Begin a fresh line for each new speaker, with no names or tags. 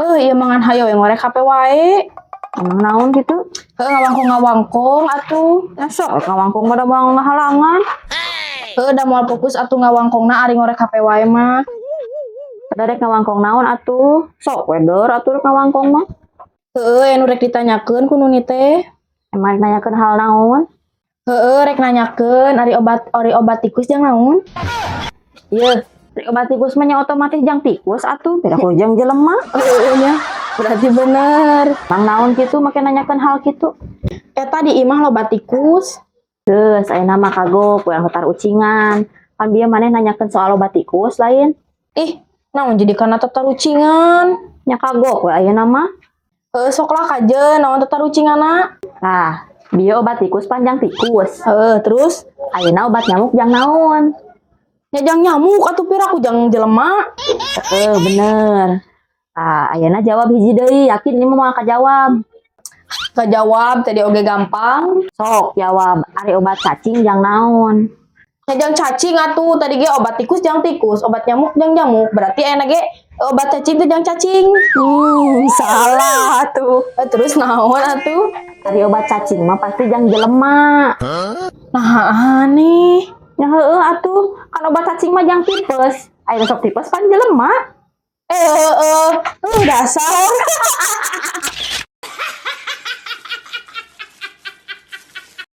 Iya mangan hayo yang ngorek HP wae.
Emang naon gitu?
Ngawangkong atuh.
Ya sok ngawangkong pada bang halangan.
Da moal fokus atuh ngawangkongna ari ngorek HP wae mah.
Pada rek ngawangkong naon atuh? Sok wedor atuh rek ngawangkong mah.
Anu rek ditanyakeun ku Nuni teh.
Emang nanyakeun hal naon?
Rek nanyakeun ari obat tikus jeung naon?
Ieu, rek obat tikus mah nya otomatis jang tikus atuh, beda ku jeung jelema.
Nya. Berarti bener.
Mang naon kitu make nanyakeun hal kitu.
Eta di imah loba tikus.
Geus ayeuna mah kagok we hutar ucingan. Kan bieu maneh nanyakeun soal obat tikus lain.
Ih, naon jadi kana tatarucingan?
Nya kagok we ayeuna mah.
Sok lah kajeun naon tatarucinganna.
Nah, bieu obat tikus panjang tikus.
Terus
Ayeuna obat nyamuk jang naon?
nya jang nyamuk atuh pira ku jang jelema.
Bener. Ah, ayeuna jawab hiji deui, yakin ini mah moal kajawab.
Kajawab tadi oge gampang.
Sok jawab, ari obat cacing jang naon?
Nya jang cacing atuh, tadi ge obat tikus jang tikus, obat nyamuk jang nyamuk. Berarti aya ge obat cacing teh jang cacing.
Salah tuh.
Terus naon atuh?
Ari obat cacing mah pasti jang jelema.
Nah, aneh.
Ya heueuh atuh, kan obat cacing mah jang tipes. Aya sok tipes pan jelema.
Dasar.